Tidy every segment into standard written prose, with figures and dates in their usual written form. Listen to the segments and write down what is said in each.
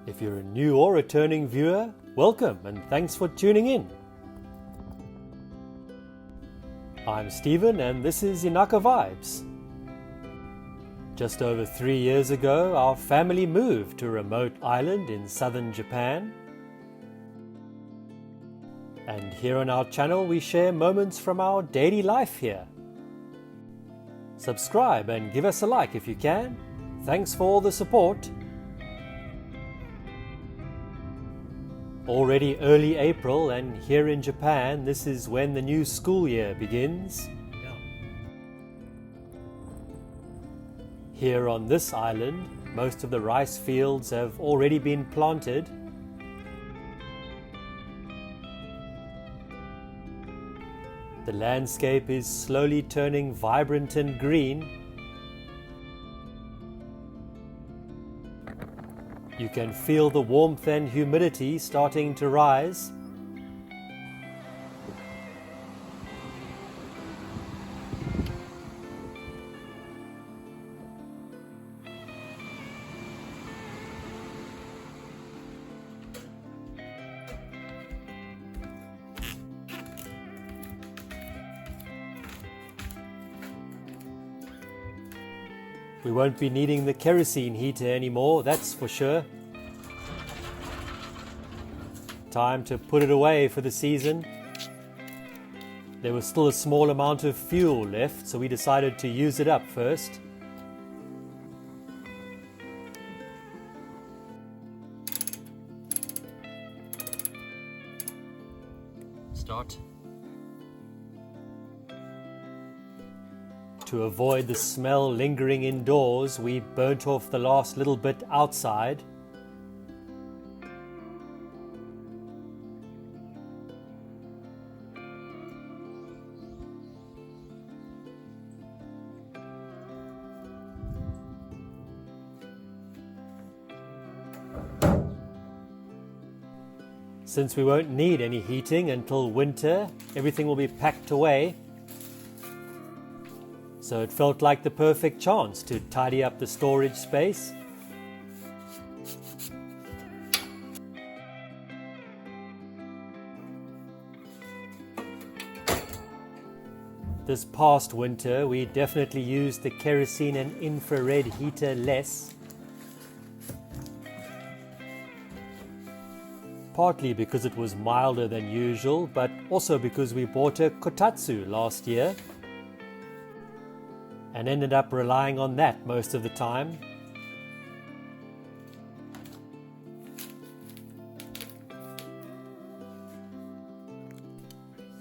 If you're a new or returning viewer, welcome and thanks for tuning in. I'm Stephen and this is Inaka Vibes. Just over 3 years ago, our family moved to a remote island in southern Japan. And here on our channel we share moments from our daily life here. Subscribe and give us a like if you can. Thanks for all the support. Already early April, and here in Japan this is when the new school year begins. Here on this island, most of the rice fields have already been planted. The landscape is slowly turning vibrant and green. You can feel the warmth and humidity starting to rise. We won't be needing the kerosene heater anymore, that's for sure. Time to put it away for the season. There was still a small amount of fuel left, so we decided to use it up first. Start. To avoid the smell lingering indoors, we burnt off the last little bit outside. Since we won't need any heating until winter, everything will be packed away. So it felt like the perfect chance to tidy up the storage space. This past winter, we definitely used the kerosene and infrared heater less. Partly because it was milder than usual, but also because we bought a kotatsu last year and ended up relying on that most of the time.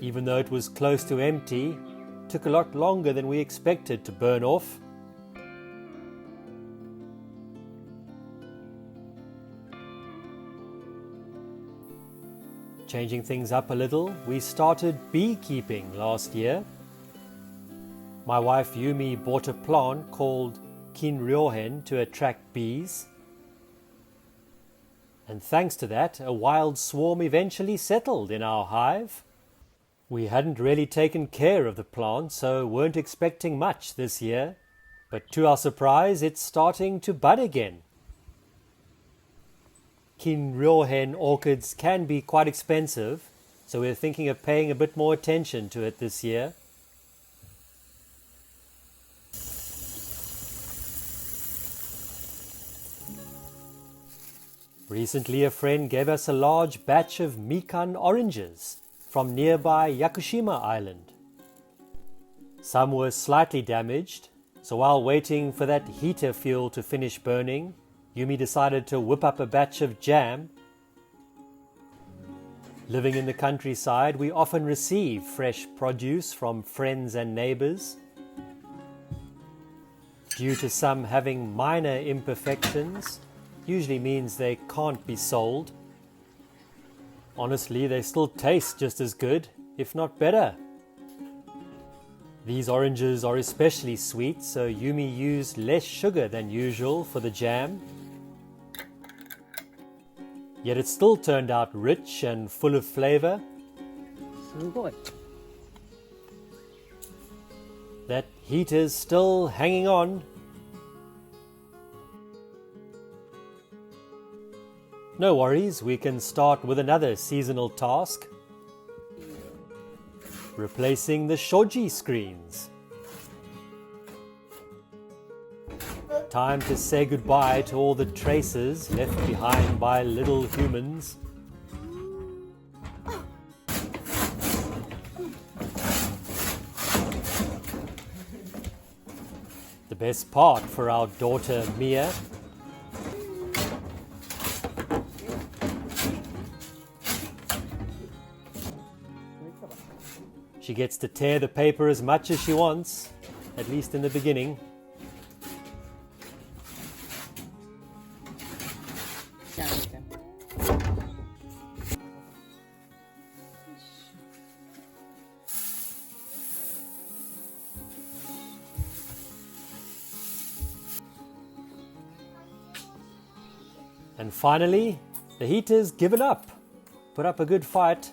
Even though it was close to empty, it took a lot longer than we expected to burn off. Changing things up a little, we started beekeeping last year. My wife Yumi bought a plant called kinryohen to attract bees. And thanks to that, a wild swarm eventually settled in our hive. We hadn't really taken care of the plant, so weren't expecting much this year. But to our surprise, it's starting to bud again. Kinryohen orchids can be quite expensive, so we're thinking of paying a bit more attention to it this year. Recently, a friend gave us a large batch of mikan oranges from nearby Yakushima Island. Some were slightly damaged, so while waiting for that heater fuel to finish burning, Yumi decided to whip up a batch of jam. Living in the countryside, we often receive fresh produce from friends and neighbours. Due to some having minor imperfections, usually means they can't be sold. Honestly, they still taste just as good, if not better. These oranges are especially sweet, so Yumi used less sugar than usual for the jam. Yet it still turned out rich and full of flavor. That heater's still hanging on. No worries, we can start with another seasonal task. Replacing the Shoji screens. Time to say goodbye to all the traces left behind by little humans. The best part for our daughter Mia. She gets to tear the paper as much as she wants, at least in the beginning. And finally, the heater's given up. Put up a good fight.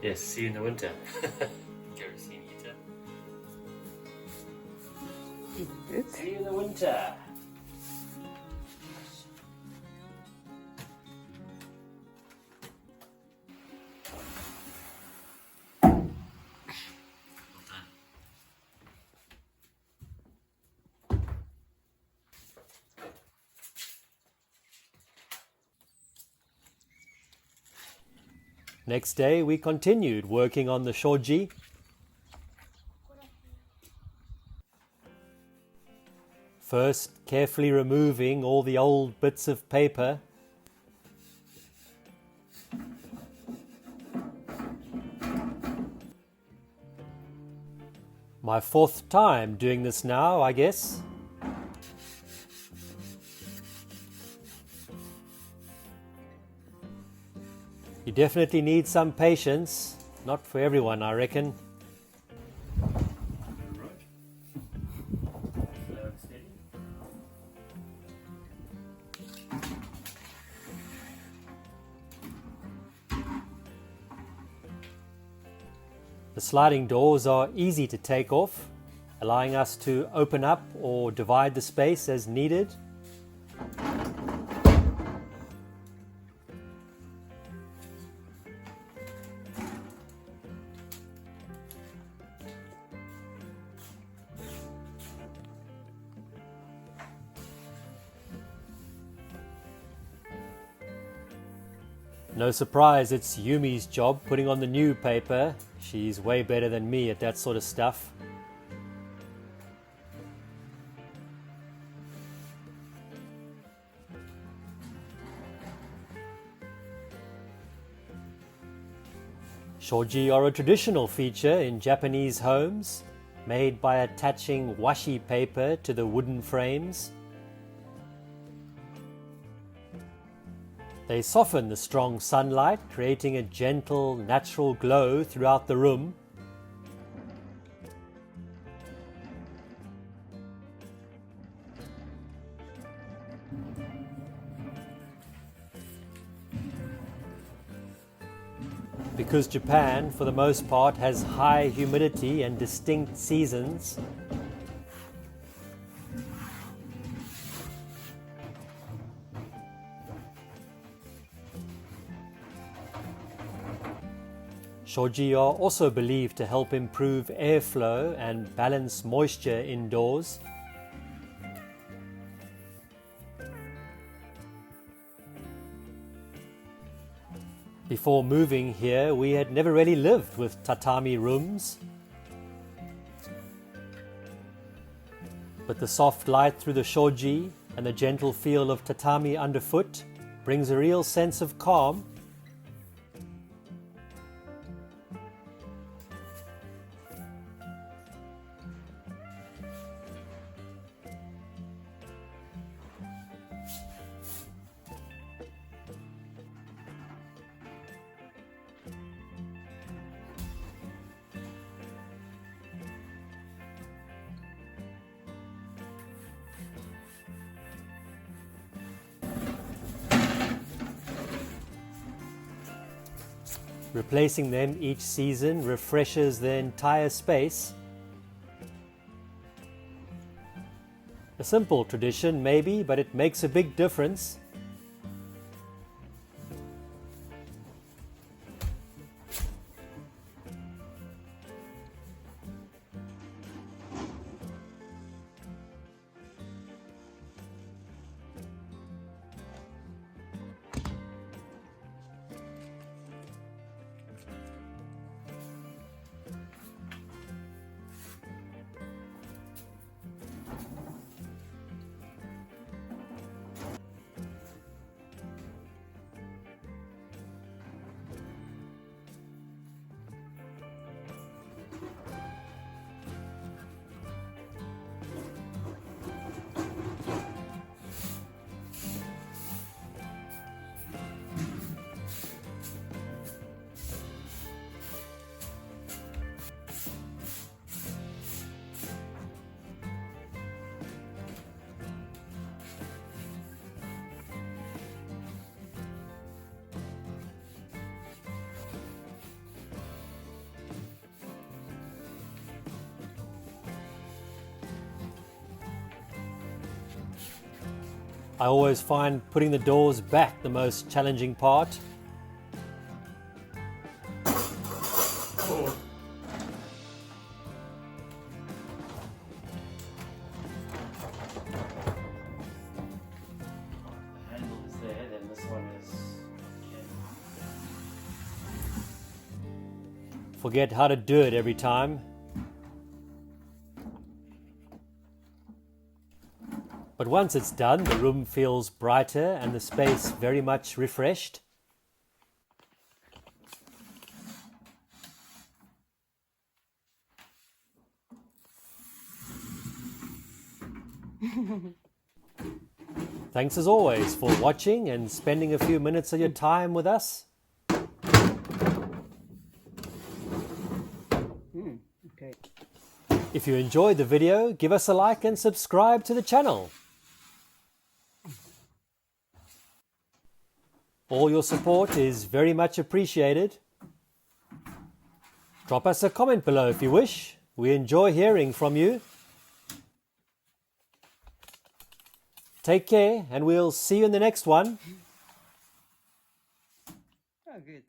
Yes, see you in the winter. Kerosene heater. See you in the winter. Next day, we continued working on the shoji. First, carefully removing all the old bits of paper. My fourth time doing this now, I guess. You definitely need some patience. Not for everyone, I reckon. The sliding doors are easy to take off, allowing us to open up or divide the space as needed. No surprise, it's Yumi's job putting on the new paper. She's way better than me at that sort of stuff. Shoji are a traditional feature in Japanese homes, made by attaching washi paper to the wooden frames. They soften the strong sunlight, creating a gentle, natural glow throughout the room. Because Japan, for the most part, has high humidity and distinct seasons, shoji are also believed to help improve airflow and balance moisture indoors. Before moving here, we had never really lived with tatami rooms. But the soft light through the shoji and the gentle feel of tatami underfoot brings a real sense of calm. Replacing them each season refreshes the entire space. A simple tradition maybe, but it makes a big difference. I always find putting the doors back the most challenging part. Handle is there, then this one is... Forget how to do it every time. But once it's done, the room feels brighter and the space very much refreshed. Thanks as always for watching and spending a few minutes of your time with us. Okay. If you enjoyed the video, give us a like and subscribe to the channel. All your support is very much appreciated. Drop us a comment below if you wish. We enjoy hearing from you. Take care and we'll see you in the next one. Oh, good.